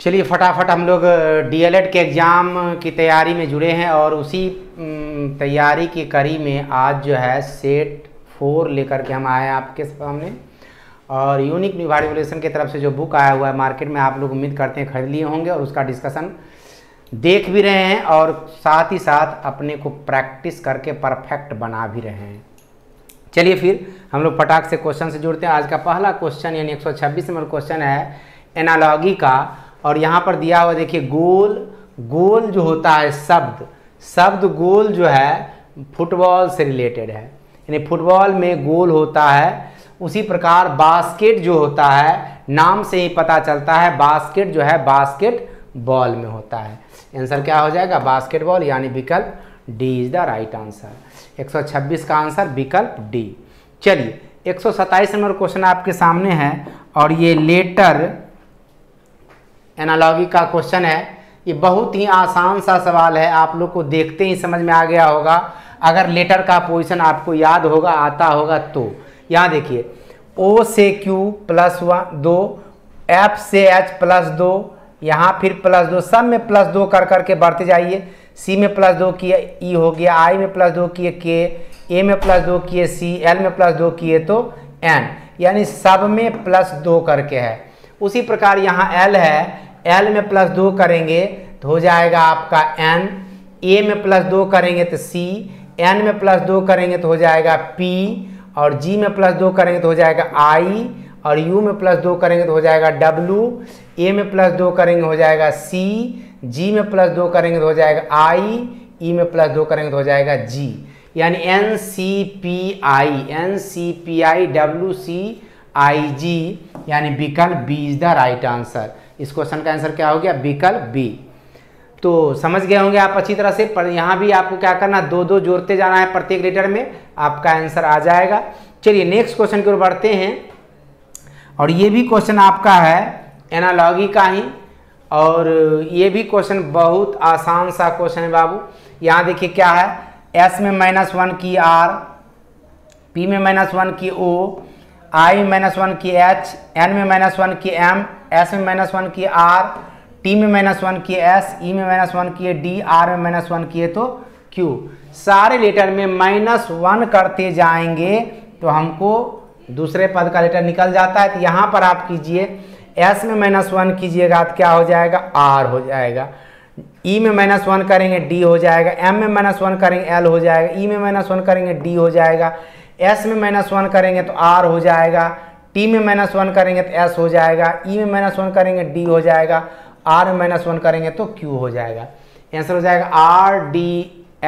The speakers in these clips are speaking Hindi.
चलिए फटाफट हम लोग डीएलएड के एग्ज़ाम की तैयारी में जुड़े हैं और उसी तैयारी की कड़ी में आज जो है सेट 4 लेकर के हम आए हैं आपके सामने। और यूनिक न्यू वाइब्रेशन की तरफ से जो बुक आया हुआ है मार्केट में, आप लोग उम्मीद करते हैं खरीद लिए होंगे और उसका डिस्कशन देख भी रहे हैं और साथ ही साथ अपने को प्रैक्टिस करके परफेक्ट बना भी रहे हैं। चलिए फिर हम लोग फटाक से क्वेश्चन से जुड़ते हैं। आज का पहला क्वेश्चन यानी 126 नंबर क्वेश्चन है एनालॉगी का। और यहाँ पर दिया हुआ देखिए गोल, गोल जो होता है शब्द गोल जो है फुटबॉल से रिलेटेड है, यानी फुटबॉल में गोल होता है। उसी प्रकार बास्केट जो होता है नाम से ही पता चलता है, बास्केट जो है बास्केट बॉल में होता है। आंसर क्या हो जाएगा? बास्केटबॉल, यानी विकल्प D is the right answer. 126 का आंसर विकल्प डी। चलिए 127 नंबर क्वेश्चन आपके सामने है और ये लेटर एनालॉगी का क्वेश्चन है। ये बहुत ही आसान सा सवाल है, आप लोग को देखते ही समझ में आ गया होगा। अगर लेटर का पोजीशन आपको याद होगा, आता होगा तो यहाँ देखिए O से Q +2, F से H +2, यहाँ फिर +2, सब में +2 कर करके बढ़ते जाइए। C में +2 किए E हो गया, I में +2 किए K, A में +2 किए C, L में +2 किए तो N, यानी सब में +2 करके है। उसी प्रकार यहाँ L है, L में +2 करेंगे तो हो जाएगा आपका N, A में +2 करेंगे तो C, N में +2 करेंगे तो हो जाएगा P, और G में +2 करेंगे तो हो जाएगा I, और U में +2 करेंगे तो हो जाएगा W, A में +2 करेंगे हो जाएगा C, G में +2 करेंगे तो हो जाएगा I, E में +2 करेंगे तो हो जाएगा G, यानी NCPI WCIG, यानी विकल्प B is the right answer. इस क्वेश्चन का आंसर क्या हो गया? विकल्प बी। तो समझ गए होंगे आप अच्छी तरह से, पर यहाँ भी आपको क्या करना, 2-2 जोड़ते जाना है प्रत्येक लेटर में, आपका आंसर आ जाएगा। चलिए नेक्स्ट क्वेश्चन की ओर बढ़ते हैं और ये भी क्वेश्चन आपका है एनालॉगी का ही, और ये भी क्वेश्चन बहुत आसान सा क्वेश्चन है बाबू। यहाँ देखिए क्या है, S में -1 की R, P में -1 की O, I में -1 की H, N में -1 की M, S में -1 की R, T में -1 की S, E में -1 की D, R में -1 किए तो Q। सारे लेटर में -1 करते जाएंगे तो हमको दूसरे पद का लेटर निकल जाता है। तो यहाँ पर आप कीजिए S में -1 कीजिएगा तो क्या हो जाएगा? R हो जाएगा। E में -1 करेंगे D हो जाएगा, M में -1 करेंगे L हो जाएगा, E में -1 करेंगे D हो जाएगा, S में -1 करेंगे तो R हो जाएगा, T में -1 करेंगे तो S हो जाएगा, E में -1 करेंगे D हो जाएगा, R में -1 करेंगे तो Q हो जाएगा। आंसर हो जाएगा R D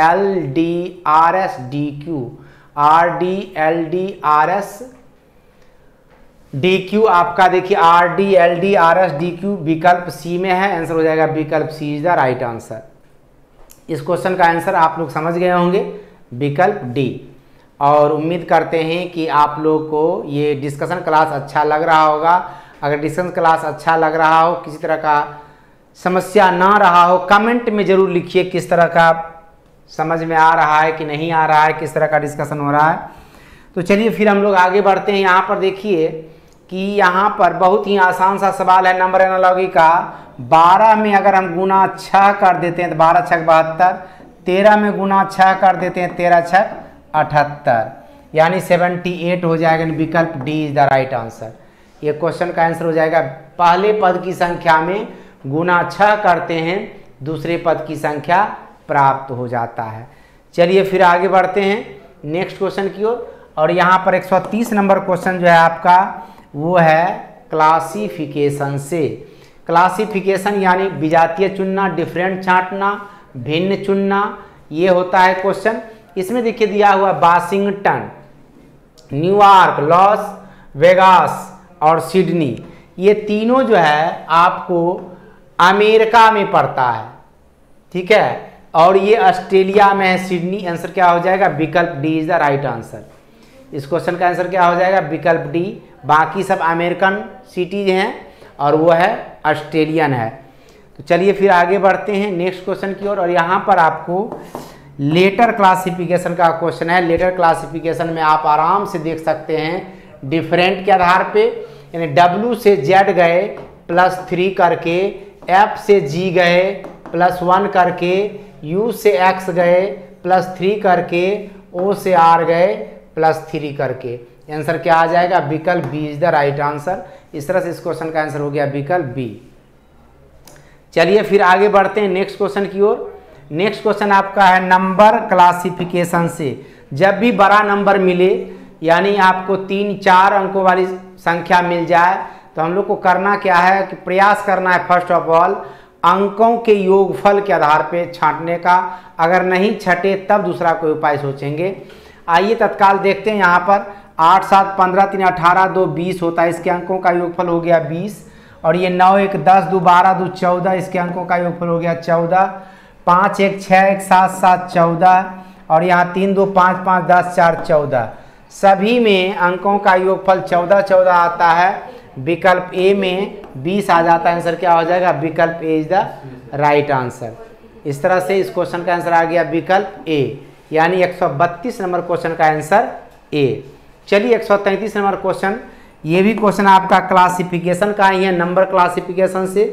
L D R S D Q, R D L D R S D Q आपका देखिए R D L D R S D Q विकल्प C में है। आंसर हो जाएगा विकल्प C is the right answer. इस क्वेश्चन का आंसर आप लोग समझ गए होंगे, विकल्प D। और उम्मीद करते हैं कि आप लोग को ये डिस्कशन क्लास अच्छा लग रहा होगा। अगर डिस्कशन क्लास अच्छा लग रहा हो, किसी तरह का समस्या ना रहा हो, कमेंट में ज़रूर लिखिए किस तरह का समझ में आ रहा है कि नहीं आ रहा है, किस तरह का डिस्कशन हो रहा है। तो चलिए फिर हम लोग आगे बढ़ते हैं। यहाँ पर देखिए कि यहाँ पर बहुत ही आसान सा सवाल है नंबर एनालॉगी का। 12 में अगर हम गुना 6 कर देते हैं तो 12 छक 72, 13 में गुना 6 कर देते हैं 13 छक 78, यानी 78 हो जाएगा। विकल्प D is the right answer. ये क्वेश्चन का आंसर हो जाएगा। पहले पद की संख्या में गुना 6 करते हैं, दूसरे पद की संख्या प्राप्त हो जाता है। चलिए फिर आगे बढ़ते हैं नेक्स्ट क्वेश्चन की ओर। और यहाँ पर 130 नंबर क्वेश्चन जो है आपका वो है क्लासिफिकेशन से। क्लासिफिकेशन यानी विजातीय चुनना, डिफरेंट छांटना, भिन्न चुनना, ये होता है क्वेश्चन। इसमें देखिए दिया हुआ वाशिंगटन, न्यूयॉर्क, लॉस वेगास और सिडनी, ये तीनों जो है आपको अमेरिका में पड़ता है, ठीक है। और ये ऑस्ट्रेलिया में है सिडनी। आंसर क्या हो जाएगा? विकल्प D is the right answer. इस क्वेश्चन का आंसर क्या हो जाएगा? विकल्प डी। बाकी सब अमेरिकन सिटीज हैं और वो है ऑस्ट्रेलियन है। तो चलिए फिर आगे बढ़ते हैं नेक्स्ट क्वेश्चन की ओर। और यहाँ पर आपको लेटर क्लासिफिकेशन का क्वेश्चन है। लेटर क्लासिफिकेशन में आप आराम से देख सकते हैं डिफरेंट के आधार पे, यानी W से Z गए +3 करके F से G गए +1 करके, U से X गए +3 करके, O से R गए +3 करके। आंसर क्या आ जाएगा? विकल्प B is the right answer. इस तरह से इस क्वेश्चन का आंसर हो गया विकल्प बी। चलिए फिर आगे बढ़ते हैं नेक्स्ट क्वेश्चन की ओर। नेक्स्ट क्वेश्चन आपका है नंबर क्लासिफिकेशन से। जब भी बड़ा नंबर मिले, यानी आपको 3-4 अंकों वाली संख्या मिल जाए, तो हम लोग को करना क्या है कि प्रयास करना है फर्स्ट ऑफ ऑल अंकों के योगफल के आधार पे छांटने का। अगर नहीं छटे तब दूसरा कोई उपाय सोचेंगे। आइए तत्काल देखते हैं। यहाँ पर 8, 7, 15, 3, 18, 2, 20 होता है। इसके अंकों का योगफल हो गया 20। और ये 9, 1, 10, 2, 12, 2, 14, इसके अंकों का योगफल हो गया 14। 5, 1, 6, 1, 7, 7, 14। और यहाँ 3, 2, 5, 5, 10, 4, 14। सभी में अंकों का योगफल 14, 14 आता है। विकल्प ए में 20 आ जाता है। आंसर क्या हो जाएगा? विकल्प ए इज द राइट आंसर। इस तरह से इस क्वेश्चन का आंसर आ गया विकल्प ए, यानी 132 नंबर क्वेश्चन का आंसर ए। चलिए 133 नंबर क्वेश्चन, ये भी क्वेश्चन आपका क्लासिफिकेशन का ही है, नंबर क्लासिफिकेशन से।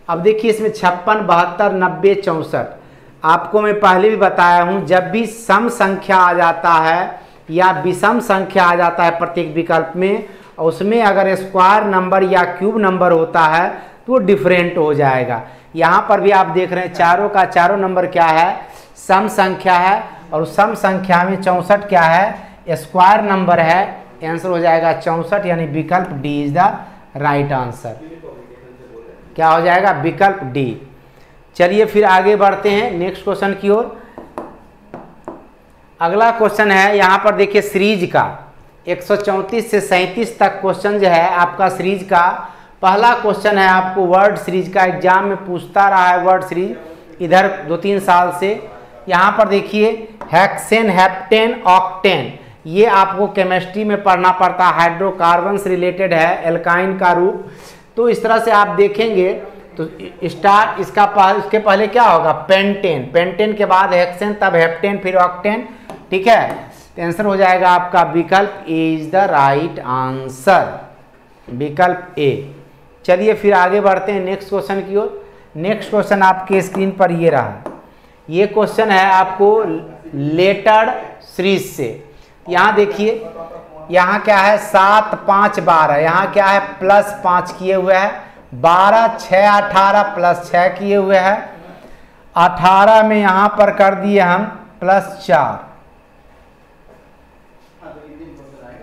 अब देखिए इसमें 56, 72, 90, 64। आपको मैं पहले भी बताया हूँ, जब भी सम संख्या आ जाता है या विषम संख्या आ जाता है प्रत्येक विकल्प में, और उसमें अगर स्क्वायर नंबर या क्यूब नंबर होता है तो वो डिफरेंट हो जाएगा। यहाँ पर भी आप देख रहे हैं चारों का चारों नंबर क्या है? सम संख्या है। और सम संख्या में 64 क्या है? स्क्वायर नंबर है। आंसर हो जाएगा 64, यानी विकल्प D is the right answer. क्या हो जाएगा? विकल्प डी। चलिए फिर आगे बढ़ते हैं नेक्स्ट क्वेश्चन की ओर। अगला क्वेश्चन है यहाँ पर देखिए सीरीज का 134 से 37 तक क्वेश्चन जो है आपका सीरीज का। पहला क्वेश्चन है आपको वर्ड सीरीज का, एग्जाम में पूछता रहा है वर्ड सीरीज इधर 2-3 साल से। यहाँ पर देखिए हेक्सेन, हेप्टेन, ऑक्टेन, ये आपको केमिस्ट्री में पढ़ना पड़ता है। हाइड्रोकार्बन से रिलेटेड है, एल्काइन का रूप। तो इस तरह से आप देखेंगे तो स्टार्ट इसके पहले क्या होगा? पेंटेन, पेंटेन के बाद हेक्सेन, तब हेप्टेन, फिर ऑक्टेन। ठीक है, तो आंसर हो जाएगा आपका विकल्प ए इज द राइट आंसर, विकल्प ए। चलिए फिर आगे बढ़ते हैं नेक्स्ट क्वेश्चन की ओर। नेक्स्ट क्वेश्चन आपके स्क्रीन पर ये रहा। ये क्वेश्चन है आपको लेटर सीरीज से। यहाँ देखिए, यहाँ क्या है? 7, 5, 12। यहाँ क्या है? +5 किए हुए हैं। 12, 6, 18 +6 किए हुए हैं। 18 में यहाँ पर कर दिए हम +4।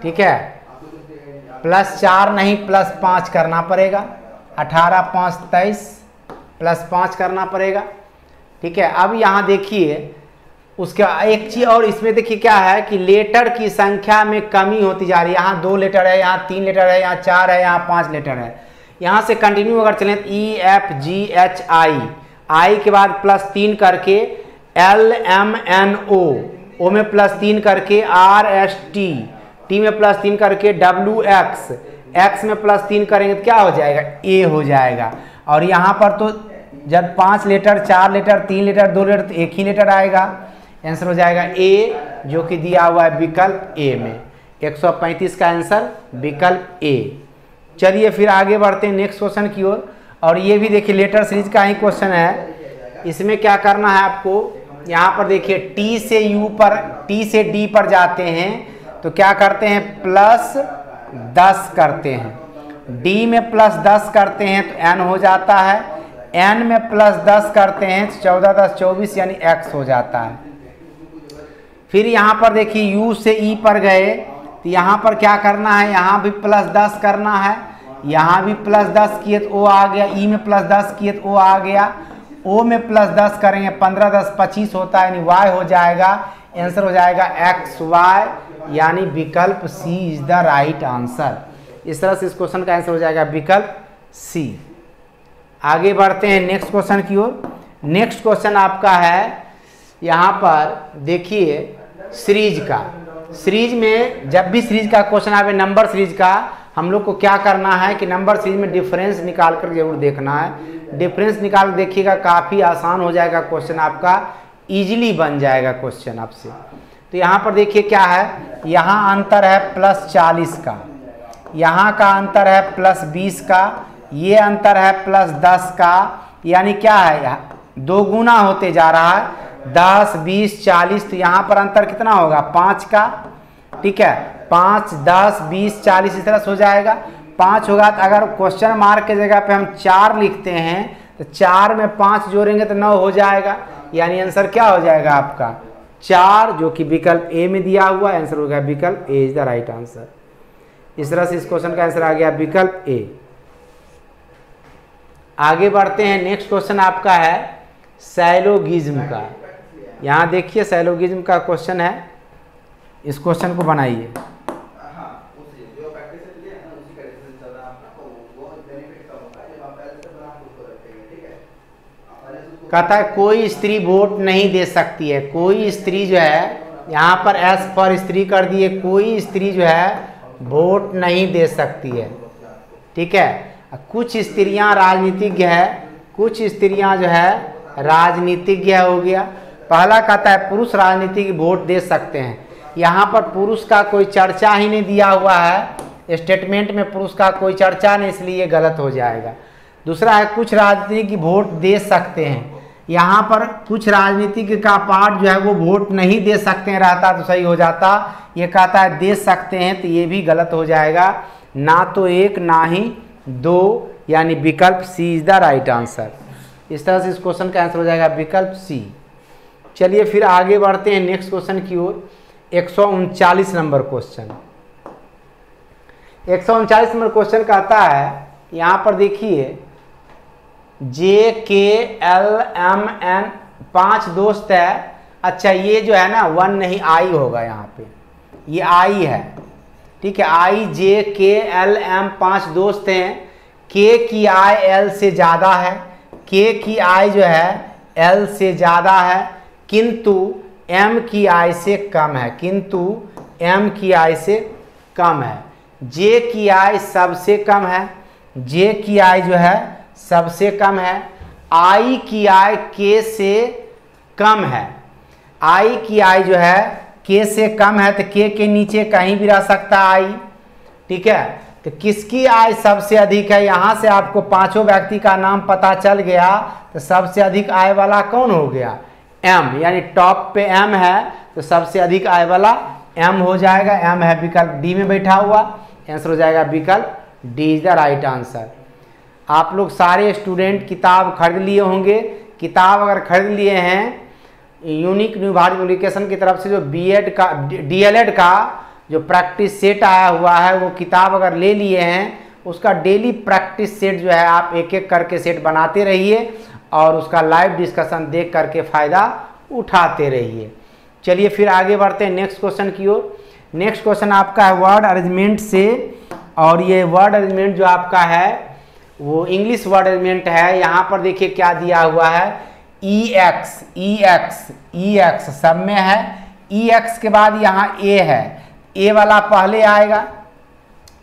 ठीक है, +4 नहीं +5 करना पड़ेगा। 18, 5, 23 +5 करना पड़ेगा। ठीक है, अब यहाँ देखिए उसका एक चीज और इसमें देखिए क्या है कि लेटर की संख्या में कमी होती जा रही है। यहाँ 2 लेटर है, यहाँ 3 लेटर है, यहाँ 4 है, यहाँ 5 लेटर है। यहाँ से कंटिन्यू अगर चलें तो E, F, G, H, I के बाद +3 करके L, M, N, O में +3 करके R, S, T में +3 करके W, X में +3 करेंगे तो क्या हो जाएगा? A हो जाएगा। और यहाँ पर तो जब 5 लेटर, 4 लेटर, 3 लेटर, 2 लेटर, तो एक ही लेटर आएगा। आंसर हो जाएगा ए, जो कि दिया हुआ है विकल्प ए में। 135 का आंसर विकल्प ए। चलिए फिर आगे बढ़ते हैं नेक्स्ट क्वेश्चन की ओर। और ये भी देखिए लेटर सीरीज का ही क्वेश्चन है। इसमें क्या करना है आपको? यहाँ पर देखिए टी से डी पर जाते हैं तो क्या करते हैं? +10 करते हैं। डी में +10 करते हैं तो n हो जाता है। n में +10 करते हैं तो 14, 10, 24 यानी x हो जाता है। फिर यहाँ पर देखिए u से e पर गए तो यहाँ पर क्या करना है? यहाँ भी +10 करना है। यहाँ भी +10 किए तो o आ गया। e में +10 किए तो o आ गया। o में +10 करेंगे 15, 10, 25 होता है, यानी y हो जाएगा। आंसर हो जाएगा XY, यानी विकल्प सी इज द राइट आंसर। इस तरह से इस क्वेश्चन का आंसर हो जाएगा विकल्प सी। आगे बढ़ते हैं नेक्स्ट क्वेश्चन की ओर। नेक्स्ट क्वेश्चन आपका है यहाँ पर देखिए सीरीज का। सीरीज में जब भी सीरीज का क्वेश्चन आवे, नंबर सीरीज का, हम लोग को क्या करना है कि नंबर सीरीज में डिफरेंस निकाल कर जरूर देखना है। डिफरेंस निकाल कर देखिएगा, काफ़ी आसान हो जाएगा क्वेश्चन आपका, इजीली बन जाएगा क्वेश्चन आपसे। तो यहाँ पर देखिए क्या है, यहाँ अंतर है +40 का, यहाँ का अंतर है +20 का, ये अंतर है +10 का, यानी क्या है, 2 गुना होते जा रहा है, 10 20 40, तो यहाँ पर अंतर कितना होगा 5 का, ठीक है, 5 10 20 40 इस तरह से हो जाएगा। 5 होगा, तो अगर क्वेश्चन मार्क के जगह पे हम 4 लिखते हैं तो 4 में 5 जोड़ेंगे तो 9 हो जाएगा, यानी आंसर क्या हो जाएगा आपका 4, जो कि विकल्प ए में दिया हुआ है। आंसर हो गया विकल्प ए इज द राइट आंसर। इस तरह से इस क्वेश्चन का आंसर आ गया विकल्प ए। आगे बढ़ते हैं, नेक्स्ट क्वेश्चन आपका है सैलोगिज्म का। यहाँ देखिए सैलोगिज्म का क्वेश्चन है, इस क्वेश्चन को बनाइए। कहता है कोई स्त्री वोट नहीं दे सकती है, कोई स्त्री जो है, यहाँ पर एस फॉर स्त्री कर दिए, कोई स्त्री जो है वोट नहीं दे सकती है, ठीक है। कुछ स्त्रियां राजनीतिज्ञ है, कुछ स्त्रियां जो है राजनीतिज्ञ हो गया। पहला कहता है पुरुष राजनीतिज्ञ वोट दे सकते हैं, यहाँ पर पुरुष का कोई चर्चा ही नहीं दिया हुआ है, स्टेटमेंट में पुरुष का कोई चर्चा नहीं, इसलिए गलत हो जाएगा। दूसरा है कुछ राजनीतिज्ञ वोट दे सकते हैं, यहाँ पर कुछ राजनीतिज्ञ का पार्ट जो है वो वोट नहीं दे सकते हैं रहता तो सही हो जाता, ये कहता है दे सकते हैं, तो ये भी गलत हो जाएगा। ना तो 1 ना ही 2, यानी विकल्प सी इज द राइट आंसर। इस तरह से इस क्वेश्चन का आंसर हो जाएगा विकल्प सी। चलिए फिर आगे बढ़ते हैं नेक्स्ट क्वेश्चन की ओर। 139 नंबर क्वेश्चन, 139 नंबर क्वेश्चन कहता है, यहाँ पर देखिए JKLMN 5 दोस्त है। अच्छा ये जो है ना 1 नहीं I होगा, यहाँ पे ये I है, ठीक है। IJKLM 5 दोस्त हैं, K की I L से ज़्यादा है, K की I जो है L से ज़्यादा है, किंतु M की I से कम है, किंतु M की I से कम है। J की I सबसे कम है, J की I जो है सबसे कम है। I की I K से कम है, I की I जो है K से कम है, तो K के नीचे कहीं भी रह सकता है I, ठीक है। तो किसकी I सबसे अधिक है, यहाँ से आपको पांचों व्यक्ति का नाम पता चल गया, तो सबसे अधिक I वाला कौन हो गया M, यानी टॉप पे M है, तो सबसे अधिक I वाला M हो जाएगा। M है विकल्प D में बैठा हुआ, आंसर हो जाएगा विकल्प D is the right answer. आप लोग सारे स्टूडेंट किताब खरीद लिए होंगे, किताब अगर खरीद लिए हैं, यूनिक न्यू भारत पब्लिकेशन की तरफ से जो B.Ed का DLED का जो प्रैक्टिस सेट आया हुआ है, वो किताब अगर ले लिए हैं, उसका डेली प्रैक्टिस सेट जो है आप एक एक करके सेट बनाते रहिए और उसका लाइव डिस्कशन देख करके फ़ायदा उठाते रहिए। चलिए फिर आगे बढ़ते हैं नेक्स्ट क्वेश्चन की ओर। नेक्स्ट क्वेश्चन आपका है वर्ड अरेंजमेंट से, और ये वर्ड अरेंजमेंट जो आपका है वो इंग्लिश वर्ड अरेंजमेंट है। यहाँ पर देखिए क्या दिया हुआ है, EX सब में है, EX के बाद यहाँ A है, A वाला पहले आएगा,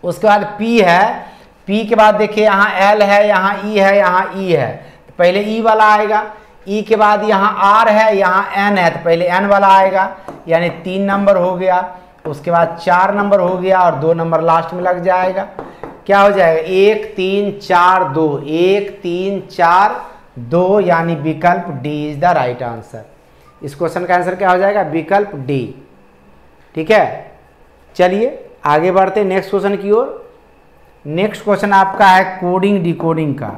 उसके बाद P है, P के बाद देखिए यहाँ L है, यहाँ E है, यहाँ E है, तो पहले E वाला आएगा। E के बाद यहाँ R है, यहाँ N है, तो पहले N वाला आएगा, यानी 3 नंबर हो गया। उसके बाद 4 नंबर हो गया और 2 नंबर लास्ट में लग जाएगा। क्या हो जाएगा 1 3 4 2, 1 3 4 2, यानी विकल्प D is the right answer. इस क्वेश्चन का आंसर क्या हो जाएगा विकल्प डी, ठीक है। चलिए आगे बढ़ते हैं नेक्स्ट क्वेश्चन की ओर। नेक्स्ट क्वेश्चन आपका है कोडिंग डिकोडिंग का।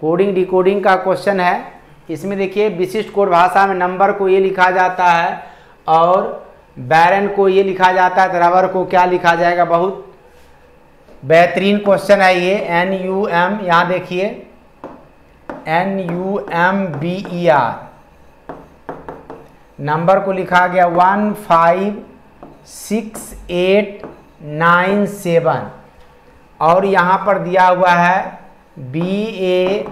कोडिंग डिकोडिंग का क्वेश्चन है। इसमें देखिए विशिष्ट कोड भाषा में नंबर को ये लिखा जाता है और बैरन को ये लिखा जाता है, तो रबर को क्या लिखा जाएगा। बहुत बेहतरीन क्वेश्चन है ये। NUM, यहाँ देखिए NUMBER, नंबर को लिखा गया 156897 और यहाँ पर दिया हुआ है BARREN।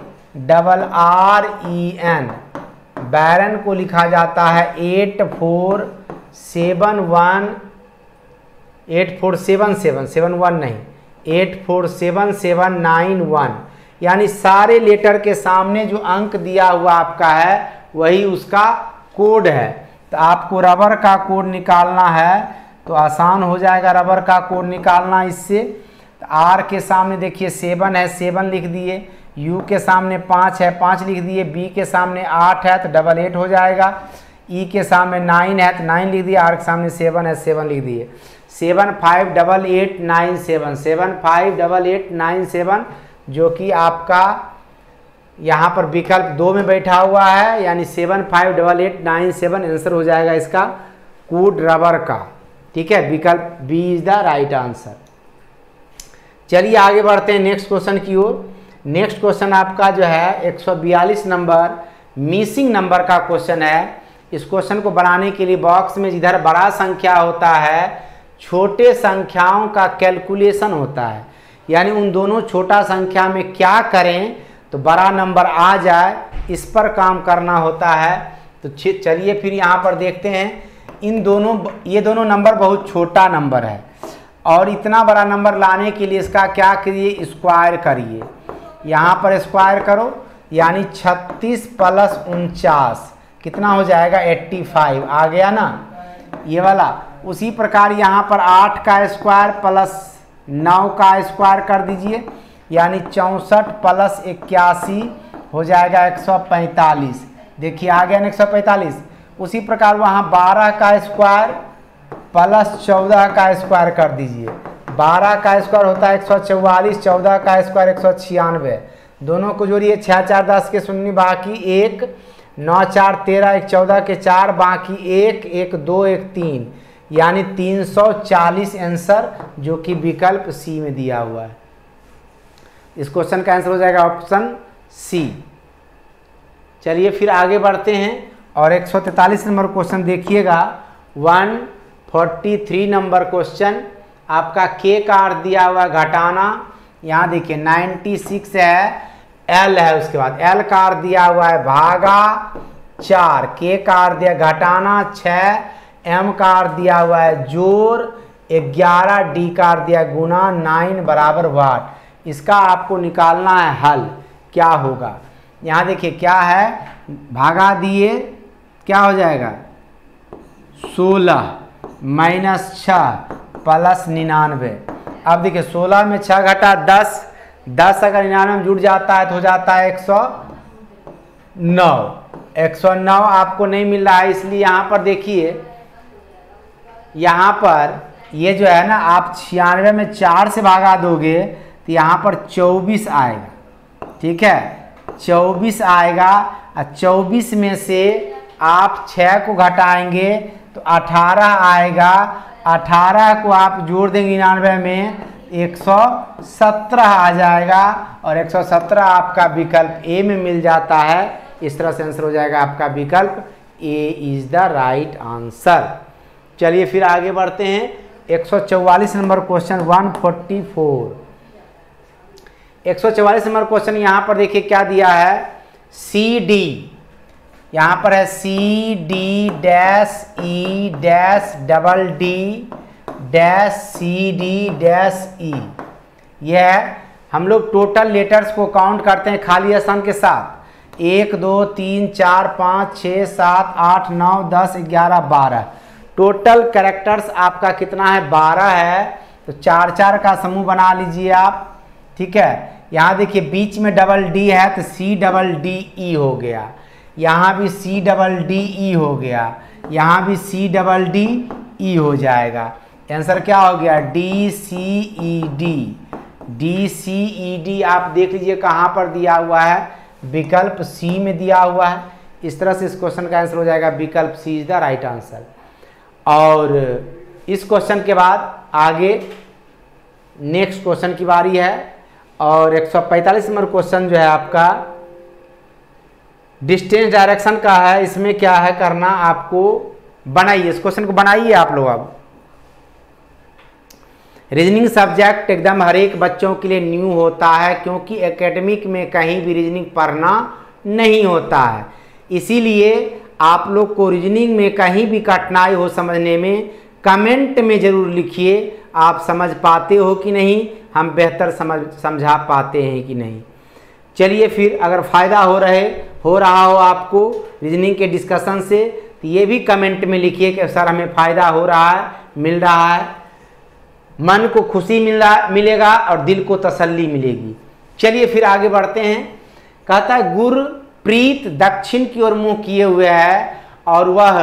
बैरन को लिखा जाता है 847791, यानी सारे लेटर के सामने जो अंक दिया हुआ आपका है वही उसका कोड है। तो आपको रबर का कोड निकालना है तो आसान हो जाएगा रबर का कोड निकालना इससे। तो आर के सामने देखिए 7 है, 7 लिख दिए, यू के सामने 5 है, 5 लिख दिए, बी के सामने 8 है तो 8 हो जाएगा, ई के सामने 9 है तो 9 लिख दिए, आर के सामने 7 है, 7 लिख दिए। 7 5 8 8 9 7, 7 5 8 8 9 7, जो कि आपका यहाँ पर विकल्प 2 में बैठा हुआ है, यानी 7 5 8 8 9 7 आंसर हो जाएगा इसका कूड रबर का। ठीक है, विकल्प B is the right answer. चलिए आगे बढ़ते हैं नेक्स्ट क्वेश्चन की ओर। नेक्स्ट क्वेश्चन आपका जो है 142 नंबर मिसिंग नंबर का क्वेश्चन है। इस क्वेश्चन को बनाने के लिए बॉक्स में जिधर बड़ा संख्या होता है छोटे संख्याओं का कैलकुलेशन होता है, यानी उन दोनों छोटा संख्या में क्या करें तो बड़ा नंबर आ जाए, इस पर काम करना होता है। तो चलिए फिर यहाँ पर देखते हैं, ये दोनों नंबर बहुत छोटा नंबर है और इतना बड़ा नंबर लाने के लिए इसका क्या करिए, स्क्वायर करिए। यहाँ पर स्क्वायर करो, यानी 36 प्लस 49 कितना हो जाएगा 85, आ गया ना ये वाला। उसी प्रकार यहाँ पर 8 का स्क्वायर प्लस 9 का स्क्वायर कर दीजिए, यानी 64 प्लस 81 हो जाएगा 145। देखिए आ गया ना 145। उसी प्रकार वहाँ 12 का स्क्वायर प्लस 14 का स्क्वायर कर दीजिए। 12 का स्क्वायर होता है 144, 14 का स्क्वायर 196। दोनों को जोड़िए, 6 4 10 के 0 बाकी 1, 9 4 13, 1 14 के 4 बाकी 1, 1 2 1 3, यानी 340 आंसर, जो कि विकल्प सी में दिया हुआ है। इस क्वेश्चन का आंसर हो जाएगा ऑप्शन सी। चलिए फिर आगे बढ़ते हैं और 143 नंबर क्वेश्चन देखिएगा। 143 नंबर क्वेश्चन आपका के का अर्थ दिया हुआ है घटाना। यहाँ देखिए 96 है, एल है, उसके बाद एल का अर्थ दिया हुआ है भागा 4, के का अर्थ दिया घटाना 6, एम का अर्थ दिया हुआ है जोड़ 11, डी का अर्थ दिया गुना 9 बराबर वाट। इसका आपको निकालना है हल, क्या होगा। यहाँ देखिए क्या है, भागा दिए क्या हो जाएगा 16 माइनस 6 प्लस 99। अब देखिए 16 में 6 घटा 10, 10 अगर 99 में जुड़ जाता है तो हो जाता है 109। 109 आपको नहीं मिल रहा है, इसलिए यहाँ पर देखिए, यहाँ पर ये जो है ना, आप 96 में 4 से भागा दोगे तो यहाँ पर 24 आएगा। ठीक है, 24 आएगा और 24 में से आप 6 को घटाएंगे तो 18 आएगा। 18 को आप जोड़ देंगे 99 में 117 आ जाएगा और 117 आपका विकल्प ए में मिल जाता है। इस तरह से आंसर हो जाएगा आपका विकल्प ए इज द राइट आंसर। चलिए फिर आगे बढ़ते हैं। 144 नंबर क्वेश्चन 144। 144 नंबर क्वेश्चन यहाँ पर देखिए क्या दिया है, सी डी, यहाँ पर है C D dash E dash double D dash C D dash E. यह है, हम लोग टोटल लेटर्स को काउंट करते हैं खाली स्थान के साथ। 1 2 3 4 5 6 7 8 9 10 11 12। टोटल कैरेक्टर्स आपका कितना है 12 है, तो 4 4 का समूह बना लीजिए आप। ठीक है, यहाँ देखिए बीच में डबल डी है तो सी डबल डी ई हो गया, यहाँ भी सी डबल डी ई हो गया, यहाँ भी सी डबल डी ई हो जाएगा। आंसर क्या हो गया D C E D. D C E D आप देख लीजिए कहाँ पर दिया हुआ है, विकल्प सी में दिया हुआ है। इस तरह से इस क्वेश्चन का आंसर हो जाएगा विकल्प सी इज द राइट आंसर। और इस क्वेश्चन के बाद आगे नेक्स्ट क्वेश्चन की बारी है और 145 नंबर क्वेश्चन जो है आपका डिस्टेंस डायरेक्शन का है। इसमें क्या है करना, आपको बनाइए, इस क्वेश्चन को बनाइए आप लोग। अब रीजनिंग सब्जेक्ट एकदम हर एक बच्चों के लिए न्यू होता है, क्योंकि एकेडमिक में कहीं भी रीजनिंग पढ़ना नहीं होता है। इसीलिए आप लोग को रीजनिंग में कहीं भी कठिनाई हो समझने में, कमेंट में ज़रूर लिखिए आप समझ पाते हो कि नहीं, हम बेहतर समझा पाते हैं कि नहीं। चलिए फिर अगर फ़ायदा हो रहा हो आपको रीजनिंग के डिस्कशन से, तो ये भी कमेंट में लिखिए कि सर हमें फ़ायदा हो रहा है, मिल रहा है। मन को खुशी मिलेगा और दिल को तसल्ली मिलेगी। चलिए फिर आगे बढ़ते हैं। कहता है गुरप्रीत दक्षिण की ओर मुंह किए हुए है और वह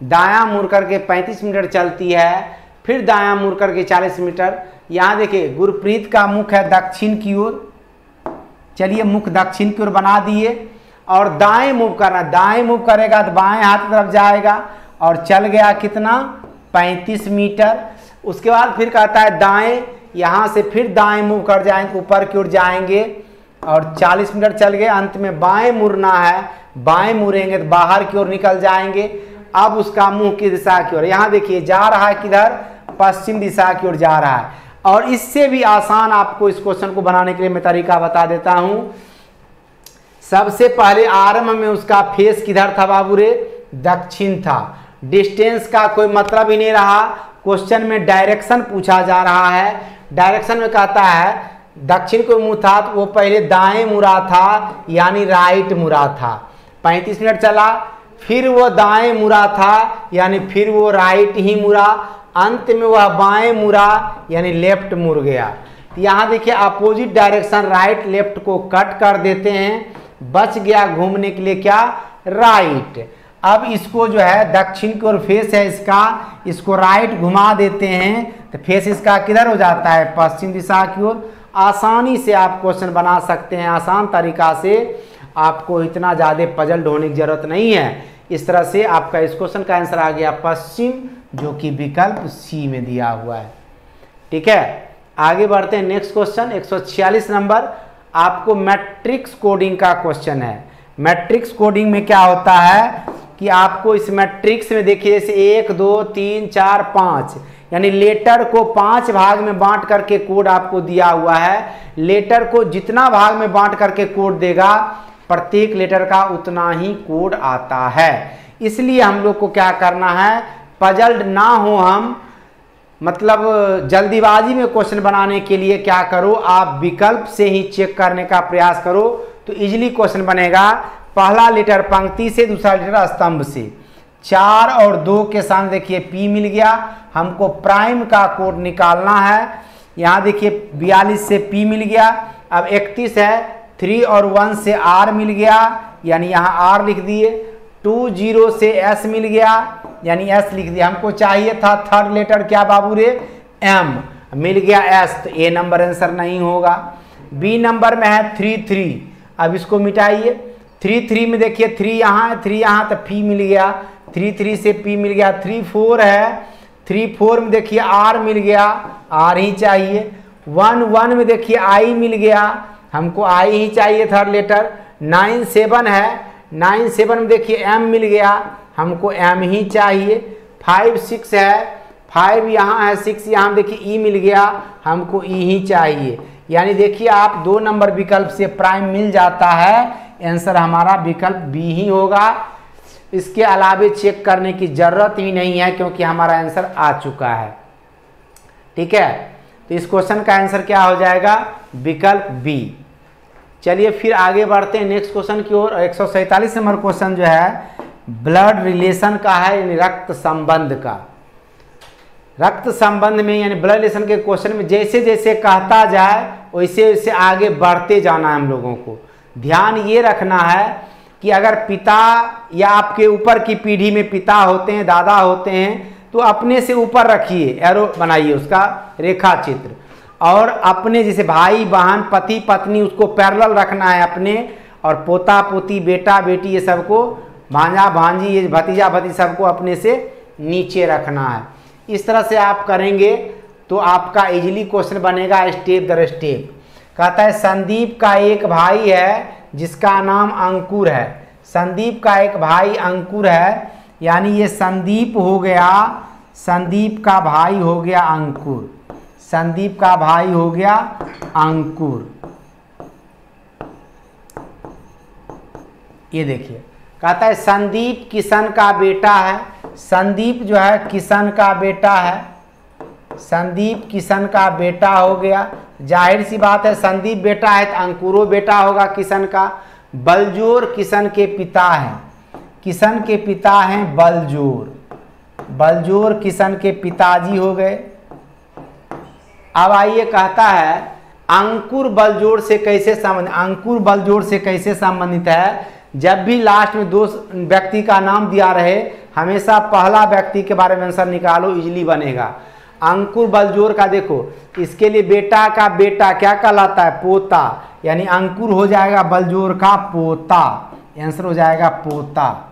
दायां मुड़ करके 35 मीटर चलती है, फिर दायां मुड़ करके 40 मीटर। यहाँ देखिए गुरप्रीत का मुख है दक्षिण की ओर। चलिए मुख दक्षिण की ओर बना दिए और दाएं मूव करना, दाएं मूव करेगा तो बाएं हाथ की तरफ जाएगा और चल गया कितना 35 मीटर। उसके बाद फिर कहता है दाएं, यहाँ से फिर दाएं मूव कर जाएंगे, ऊपर की ओर जाएंगे और 40 मीटर चल गए। अंत में बाएं मुड़ना है, बाएं मुड़ेंगे तो बाहर की ओर निकल जाएंगे। अब उसका मुंह की दिशा की ओर, यहाँ देखिए जा रहा है किधर, पश्चिम दिशा की ओर जा रहा है। और इससे भी आसान आपको इस क्वेश्चन को बनाने के लिए मैं तरीका बता देता हूं। सबसे पहले आरंभ में उसका फेस किधर था बाबू रे, दक्षिण था। डिस्टेंस का कोई मतलब ही नहीं रहा, क्वेश्चन में डायरेक्शन पूछा जा रहा है। डायरेक्शन में कहता है दक्षिण को मुंह था तो वो पहले दाएं मुड़ा था, यानी राइट मुड़ा था। 35 मिनट चला, फिर वो दाएं मुड़ा था, यानी फिर वो राइट ही मुड़ा। अंत में वह बाएं मुड़ा, यानी लेफ्ट मुड़ गया। यहाँ देखिए अपोजिट डायरेक्शन राइट लेफ्ट को कट कर देते हैं, बच गया घूमने के लिए क्या, राइट। अब इसको जो है दक्षिण की ओर फेस है इसका, इसको राइट घुमा देते हैं तो फेस इसका किधर हो जाता है, पश्चिम दिशा की ओर। आसानी से आप क्वेश्चन बना सकते हैं, आसान तरीका से, आपको इतना ज़्यादा पजल्ड होने की जरूरत नहीं है। इस तरह से आपका इस क्वेश्चन का आंसर आ गया पश्चिम, जो कि विकल्प सी में दिया हुआ है। ठीक है, आगे बढ़ते हैं। नेक्स्ट क्वेश्चन 146 नंबर, आपको मैट्रिक्स कोडिंग का क्वेश्चन है। मैट्रिक्स कोडिंग में क्या होता है कि आपको इस मैट्रिक्स में देखिए जैसे 1 2 3 4 5, यानी लेटर को 5 भाग में बांट करके कोड आपको दिया हुआ है। लेटर को जितना भाग में बांट करके कोड देगा, प्रत्येक लेटर का उतना ही कोड आता है। इसलिए हम लोग को क्या करना है, पजल्ड ना हो हम, मतलब जल्दीबाजी में क्वेश्चन बनाने के लिए क्या करो, आप विकल्प से ही चेक करने का प्रयास करो तो इजीली क्वेश्चन बनेगा। पहला लेटर पंक्ति से, दूसरा लेटर स्तंभ से। 4 और 2 के साथ देखिए P मिल गया, हमको प्राइम का कोड निकालना है। यहाँ देखिए 42 से P मिल गया। अब 31 है, 3 और 1 से R मिल गया, यानी यहाँ R लिख दिए। 2 0 से S मिल गया, यानी S लिख दिया। हमको चाहिए था थर्ड लेटर क्या बाबू रे, M, मिल गया S, तो A नंबर आंसर नहीं होगा। B नंबर में है 3 3, अब इसको मिटाइए। 3 3 में देखिए 3 यहाँ है, 3 यहाँ, तो P मिल गया। 3 3 से P मिल गया। 3 4 है, 3 4 में देखिए R मिल गया, R ही चाहिए। 1 1 में देखिए I मिल गया, हमको I ही चाहिए थर्ड लेटर। 9 7 है, 9 7 में देखिए M मिल गया, हमको M ही चाहिए। 5 6 है, 5 यहाँ है, 6 यहाँ देखिए E मिल गया, हमको E ही चाहिए। यानी देखिए आप 2 नंबर विकल्प से प्राइम मिल जाता है, आंसर हमारा विकल्प बी ही होगा। इसके अलावे चेक करने की जरूरत ही नहीं है क्योंकि हमारा आंसर आ चुका है। ठीक है, तो इस क्वेश्चन का आंसर क्या हो जाएगा, विकल्प बी। चलिए फिर आगे बढ़ते हैं नेक्स्ट क्वेश्चन की ओर। 147 नंबर क्वेश्चन जो है ब्लड रिलेशन का है, यानी रक्त संबंध का। रक्त संबंध में यानी ब्लड रिलेशन के क्वेश्चन में जैसे जैसे कहता जाए वैसे वैसे आगे बढ़ते जाना है। हम लोगों को ध्यान ये रखना है कि अगर पिता या आपके ऊपर की पीढ़ी में पिता होते हैं, दादा होते हैं, तो अपने से ऊपर रखिए, एरो बनाइए उसका रेखा चित्र, और अपने जैसे भाई बहन पति पत्नी उसको पैरेलल रखना है अपने, और पोता पोती बेटा बेटी ये सबको, भांजा भांजी ये भतीजा भतीजी सबको अपने से नीचे रखना है। इस तरह से आप करेंगे तो आपका इजीली क्वेश्चन बनेगा स्टेप दर स्टेप। कहता है संदीप का एक भाई है जिसका नाम अंकुर है। संदीप का एक भाई अंकुर है, यानी ये संदीप हो गया, संदीप का भाई हो गया अंकुर, संदीप का भाई हो गया अंकुर। ये देखिए कहता है संदीप किशन का बेटा है। संदीप जो है किशन का बेटा है, संदीप किशन का बेटा हो गया। जाहिर सी बात है संदीप बेटा है तो अंकुरो बेटा होगा किशन का। बलजोर किशन के पिता हैं, किशन के पिता हैं बलजोर, बलजोर किशन के पिताजी हो गए। अब आइए कहता है अंकुर बल जोड़ से कैसे संबंधित, अंकुर बल जोड़ से कैसे संबंधित है। जब भी लास्ट में दो व्यक्ति का नाम दिया रहे हमेशा पहला व्यक्ति के बारे में आंसर निकालो, इजीली बनेगा। अंकुर बल जोड़ का देखो, इसके लिए बेटा का बेटा क्या कहलाता है, पोता, यानी अंकुर हो जाएगा बलजोर का पोता, आंसर हो जाएगा पोता।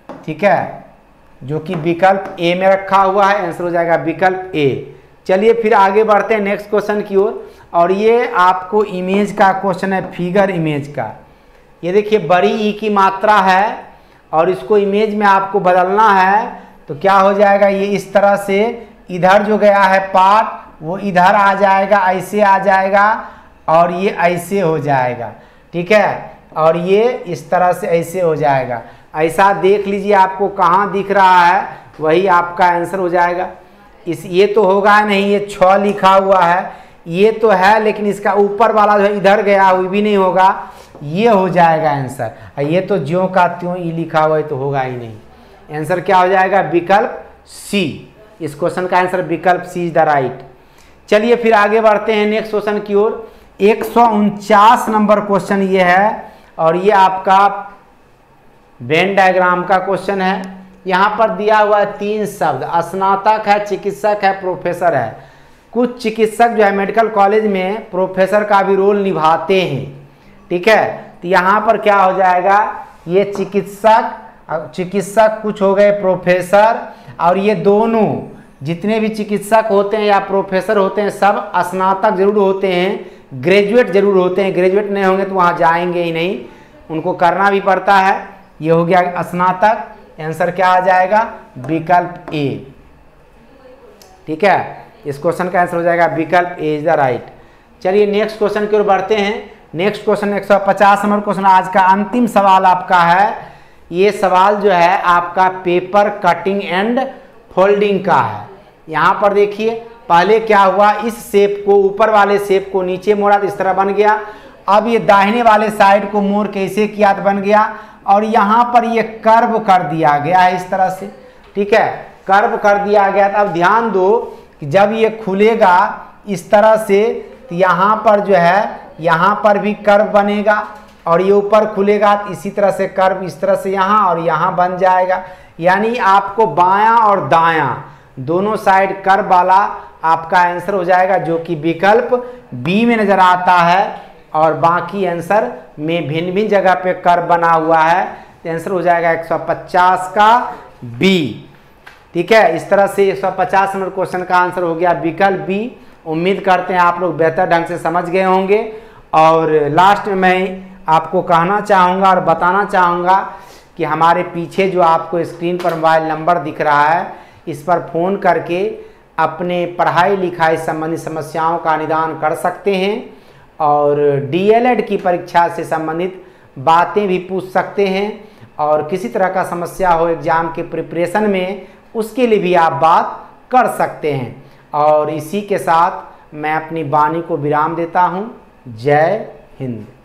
ठीक है, जो कि विकल्प ए में रखा हुआ है, आंसर हो जाएगा विकल्प ए। चलिए फिर आगे बढ़ते हैं नेक्स्ट क्वेश्चन की ओर, और ये आपको इमेज का क्वेश्चन है, फिगर इमेज का। ये देखिए बड़ी ई की मात्रा है और इसको इमेज में आपको बदलना है, तो क्या हो जाएगा, ये इस तरह से इधर जो गया है पार्ट वो इधर आ जाएगा, ऐसे आ जाएगा और ये ऐसे हो जाएगा। ठीक है, और ये इस तरह से ऐसे हो जाएगा। ऐसा देख लीजिए आपको कहाँ दिख रहा है, वही आपका आंसर हो जाएगा। ये तो होगा नहीं, ये 6 लिखा हुआ है, ये तो है लेकिन इसका ऊपर वाला जो है इधर गया वो भी नहीं होगा, ये हो जाएगा आंसर। ये तो ज्यों का त्यों ई लिखा हुआ है तो होगा ही नहीं। आंसर क्या हो जाएगा, विकल्प सी। इस क्वेश्चन का आंसर विकल्प सी इज द राइट। चलिए फिर आगे बढ़ते हैं नेक्स्ट क्वेश्चन की ओर। 149 नंबर क्वेश्चन ये है और ये आपका वेन डायग्राम का क्वेश्चन है। यहाँ पर दिया हुआ है 3 शब्द, स्नातक है, चिकित्सक है, प्रोफेसर है। कुछ चिकित्सक जो है मेडिकल कॉलेज में प्रोफेसर का भी रोल निभाते हैं। ठीक है, तो यहाँ पर क्या हो जाएगा, ये चिकित्सक कुछ हो गए प्रोफेसर, और ये दोनों जितने भी चिकित्सक होते हैं या प्रोफेसर होते हैं सब स्नातक जरूर होते हैं, ग्रेजुएट जरूर होते हैं। ग्रेजुएट नहीं होंगे तो वहाँ जाएंगे ही नहीं, उनको करना भी पड़ता है। ये हो गया स्नातक, आंसर क्या आ जाएगा, विकल्प ए। ठीक है, इस क्वेश्चन का आंसर हो जाएगा विकल्प ए इज द राइट। चलिए नेक्स्ट क्वेश्चन की ओर बढ़ते हैं। नेक्स्ट क्वेश्चन 150 नंबर क्वेश्चन, आज का अंतिम सवाल आपका है। ये सवाल जो है आपका पेपर कटिंग एंड फोल्डिंग का है। यहाँ पर देखिए पहले क्या हुआ, इस शेप को, ऊपर वाले शेप को नीचे मोड़ा तो इस तरह बन गया। अब ये दाहिने वाले साइड को मोड़ कैसे किया तो बन गया, और यहाँ पर ये कर्व कर दिया गया है इस तरह से। ठीक है, कर्व कर दिया गया। अब ध्यान दो कि जब ये खुलेगा इस तरह से तो यहाँ पर जो है यहाँ पर भी कर्व बनेगा, और ये ऊपर खुलेगा तो इसी तरह से कर्व इस तरह से यहाँ और यहाँ बन जाएगा। यानी आपको बायां और दायां दोनों साइड कर्व वाला आपका आंसर हो जाएगा, जो कि विकल्प बी में नजर आता है। और बाकी आंसर में भिन्न भिन्न जगह पे कर्व बना हुआ है, तो आंसर हो जाएगा 150 का बी। ठीक है, इस तरह से 150 नंबर क्वेश्चन का आंसर हो गया विकल्प बी। उम्मीद करते हैं आप लोग बेहतर ढंग से समझ गए होंगे। और लास्ट में मैं आपको कहना चाहूँगा और बताना चाहूँगा कि हमारे पीछे जो आपको स्क्रीन पर मोबाइल नंबर दिख रहा है, इस पर फ़ोन करके अपने पढ़ाई लिखाई संबंधी समस्याओं का निदान कर सकते हैं, और डीएलएड की परीक्षा से संबंधित बातें भी पूछ सकते हैं, और किसी तरह का समस्या हो एग्ज़ाम के प्रिपरेशन में उसके लिए भी आप बात कर सकते हैं। और इसी के साथ मैं अपनी वाणी को विराम देता हूँ। जय हिंद।